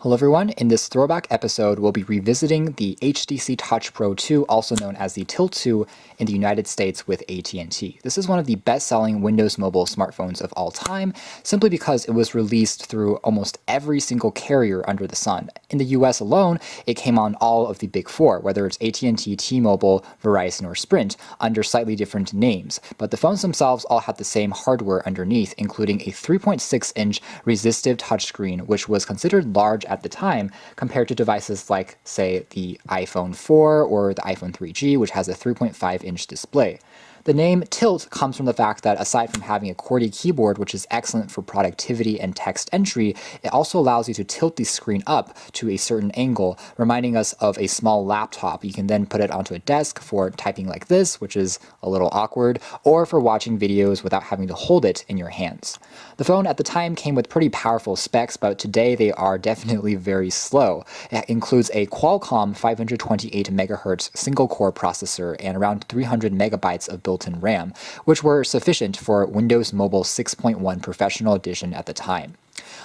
Hello everyone, in this throwback episode we'll be revisiting the HTC Touch Pro 2, also known as the Tilt 2 in the United States with AT&T. This is one of the best-selling Windows Mobile smartphones of all time, simply because it was released through almost every single carrier under the sun. In the US alone, it came on all of the big four, whether it's AT&T, T-Mobile, Verizon, or Sprint, under slightly different names. But the phones themselves all had the same hardware underneath, including a 3.6-inch resistive touchscreen, which was considered large at the time compared to devices like, say, the iPhone 4 or the iPhone 3G, which has a 3.5-inch display. The name Tilt comes from the fact that aside from having a QWERTY keyboard, which is excellent for productivity and text entry, it also allows you to tilt the screen up to a certain angle, reminding us of a small laptop. You can then put it onto a desk for typing like this, which is a little awkward, or for watching videos without having to hold it in your hands. The phone at the time came with pretty powerful specs, but today they are definitely very slow. It includes a Qualcomm 528 MHz single-core processor and around 300 megabytes of built-in RAM, which were sufficient for Windows Mobile 6.1 Professional Edition at the time.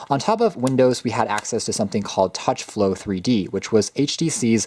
On top of Windows, we had access to something called TouchFlow 3D, which was HTC's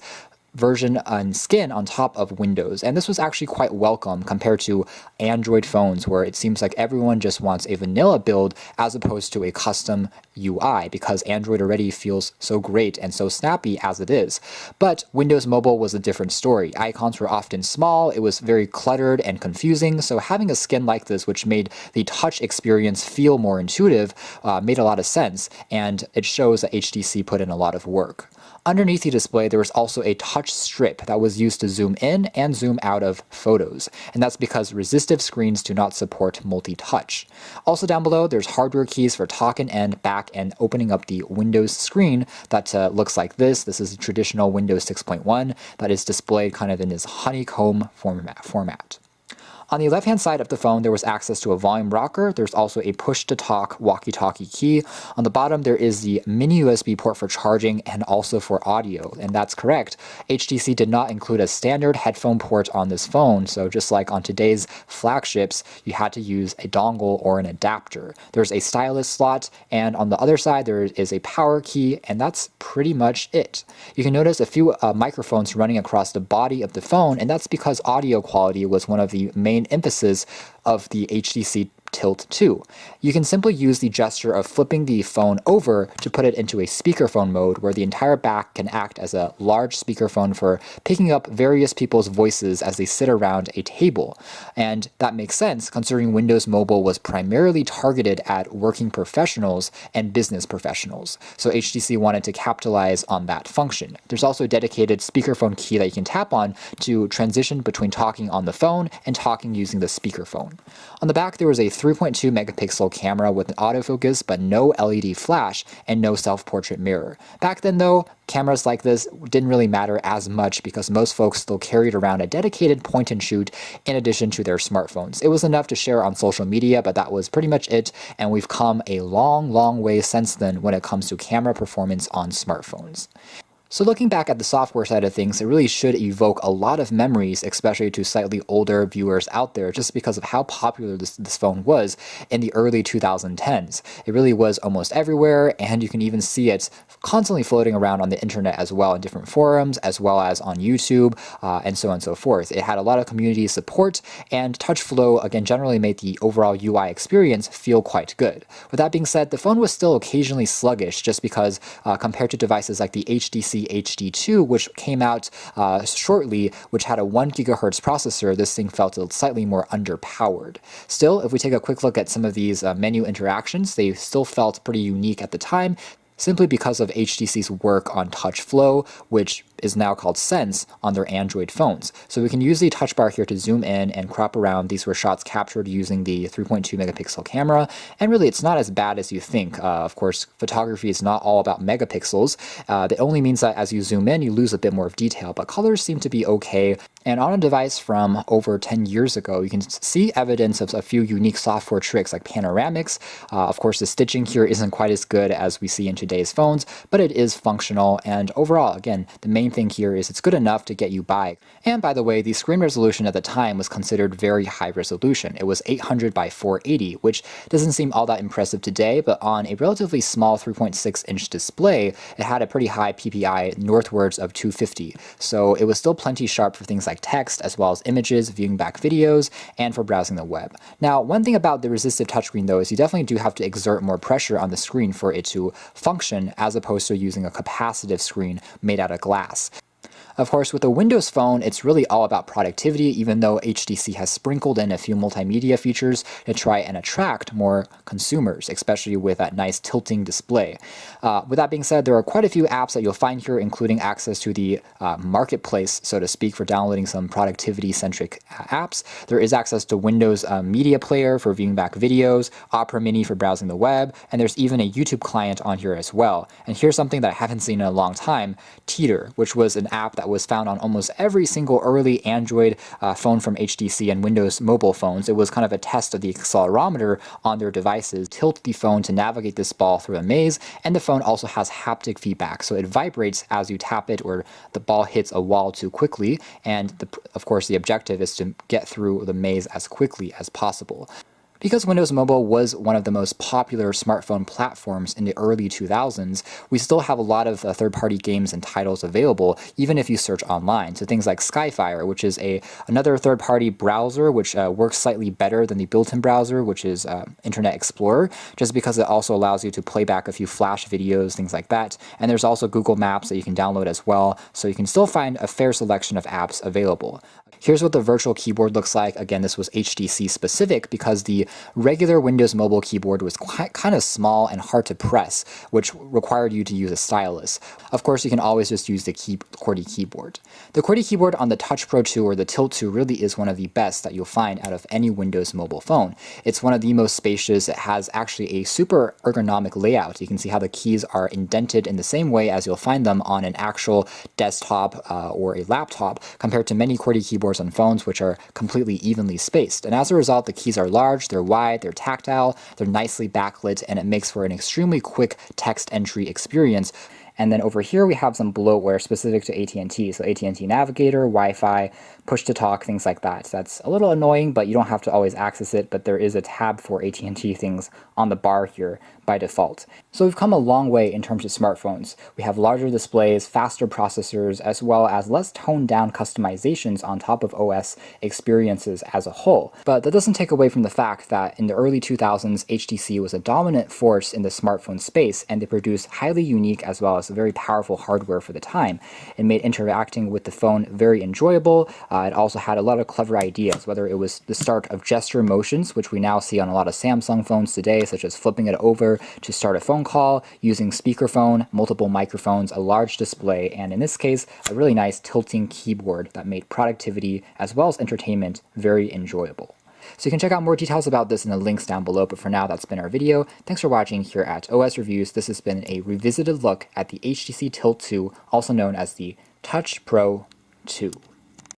version and skin on top of Windows, and this was actually quite welcome compared to Android phones, where it seems like everyone just wants a vanilla build as opposed to a custom UI, because Android already feels so great and so snappy as it is. But Windows Mobile was a different story. Icons were often small, it was very cluttered and confusing, so having a skin like this, which made the touch experience feel more intuitive, made a lot of sense, and it shows that HTC put in a lot of work. Underneath the display, there was also a touch strip that was used to zoom in and zoom out of photos, and that's because resistive screens do not support multi-touch. Also down below, there's hardware keys for talk and back and opening up the Windows screen that looks like this. This is a traditional Windows 6.1 that is displayed kind of in this honeycomb format. On the left-hand side of the phone, there was access to a volume rocker. There's also a push-to-talk walkie-talkie key. On the bottom, there is the mini USB port for charging and also for audio, and that's correct. HTC did not include a standard headphone port on this phone, so just like on today's flagships, you had to use a dongle or an adapter. There's a stylus slot, and on the other side, there is a power key, and that's pretty much it. You can notice a few microphones running across the body of the phone, and that's because audio quality was one of the main emphasis of the HTC Tilt 2. You can simply use the gesture of flipping the phone over to put it into a speakerphone mode, where the entire back can act as a large speakerphone for picking up various people's voices as they sit around a table. And that makes sense considering Windows Mobile was primarily targeted at working professionals and business professionals. So HTC wanted to capitalize on that function. There's also a dedicated speakerphone key that you can tap on to transition between talking on the phone and talking using the speakerphone. On the back, there was a 3.2 megapixel camera with an autofocus but no LED flash and no self-portrait mirror. Back then though, cameras like this didn't really matter as much because most folks still carried around a dedicated point and shoot in addition to their smartphones. It was enough to share on social media, but that was pretty much it, and we've come a long way since then when it comes to camera performance on smartphones. So looking back at the software side of things, it really should evoke a lot of memories, especially to slightly older viewers out there, just because of how popular this phone was in the early 2010s. It really was almost everywhere, and you can even see it constantly floating around on the internet as well in different forums, as well as on YouTube, and so on and so forth. It had a lot of community support, and TouchFlow, again, generally made the overall UI experience feel quite good. With that being said, the phone was still occasionally sluggish, just because compared to devices like the HTC HD2, which came out shortly, which had a 1 GHz processor, this thing felt slightly more underpowered. Still, if we take a quick look at some of these menu interactions, they still felt pretty unique at the time, simply because of HTC's work on TouchFlow, which is now called Sense on their Android phones. So we can use the touch bar here to zoom in and crop around. These were shots captured using the 3.2 megapixel camera, and really it's not as bad as you think. Of course, photography is not all about megapixels. That only means that as you zoom in, you lose a bit more of detail, but colors seem to be okay. And on a device from over 10 years ago, you can see evidence of a few unique software tricks like panoramics. Of course, the stitching here isn't quite as good as we see in today's phones, but it is functional, and overall, again, the main main thing here is it's good enough to get you by. And by the way, the screen resolution at the time was considered very high resolution. It was 800 by 480, which doesn't seem all that impressive today, but on a relatively small 3.6-inch display, it had a pretty high PPI northwards of 250. So it was still plenty sharp for things like text, as well as images, viewing back videos, and for browsing the web. Now, one thing about the resistive touchscreen though is you definitely do have to exert more pressure on the screen for it to function, as opposed to using a capacitive screen made out of glass. Of course, with a Windows Phone, it's really all about productivity, even though HTC has sprinkled in a few multimedia features to try and attract more consumers, especially with that nice tilting display. With that being said, there are quite a few apps that you'll find here, including access to the marketplace, so to speak, for downloading some productivity-centric apps. There is access to Windows Media Player for viewing back videos, Opera Mini for browsing the web, and there's even a YouTube client on here as well. And here's something that I haven't seen in a long time, Teeter, which was an app that was found on almost every single early Android phone from HTC and Windows mobile phones. It was kind of a test of the accelerometer on their devices. Tilt the phone to navigate this ball through a maze, and the phone also has haptic feedback, so it vibrates as you tap it or the ball hits a wall too quickly, and of course the objective is to get through the maze as quickly as possible. Because Windows Mobile was one of the most popular smartphone platforms in the early 2000s, we still have a lot of third-party games and titles available, even if you search online. So things like Skyfire, which is another third-party browser which works slightly better than the built-in browser, which is Internet Explorer, just because it also allows you to play back a few Flash videos, things like that. And there's also Google Maps that you can download as well, so you can still find a fair selection of apps available. Here's what the virtual keyboard looks like. Again, this was HTC specific because the regular Windows Mobile keyboard was kind of small and hard to press, which required you to use a stylus. Of course, you can always just use the QWERTY keyboard. The QWERTY keyboard on the Touch Pro 2 or the Tilt 2 really is one of the best that you'll find out of any Windows Mobile phone. It's one of the most spacious. It has actually a super ergonomic layout. You can see how the keys are indented in the same way as you'll find them on an actual desktop or a laptop, compared to many QWERTY keyboards on phones which are completely evenly spaced. And as a result, the keys are large, they're wide, they're tactile, they're nicely backlit, and it makes for an extremely quick text entry experience. And then over here we have some bloatware specific to AT&T, so AT&T Navigator, Wi-Fi, push-to-talk, things like that. That's a little annoying, but you don't have to always access it, but there is a tab for AT&T things on the bar here by default. So we've come a long way in terms of smartphones. We have larger displays, faster processors, as well as less toned-down customizations on top of OS experiences as a whole. But that doesn't take away from the fact that in the early 2000s, HTC was a dominant force in the smartphone space, and they produced highly unique as well as very powerful hardware for the time. It made interacting with the phone very enjoyable. It also had a lot of clever ideas, whether it was the start of gesture motions, which we now see on a lot of Samsung phones today, such as flipping it over to start a phone call, using speakerphone, multiple microphones, a large display, and in this case, a really nice tilting keyboard that made productivity as well as entertainment very enjoyable. So you can check out more details about this in the links down below, but for now, that's been our video. Thanks for watching here at OS Reviews. This has been a revisited look at the HTC Tilt 2, also known as the Touch Pro 2.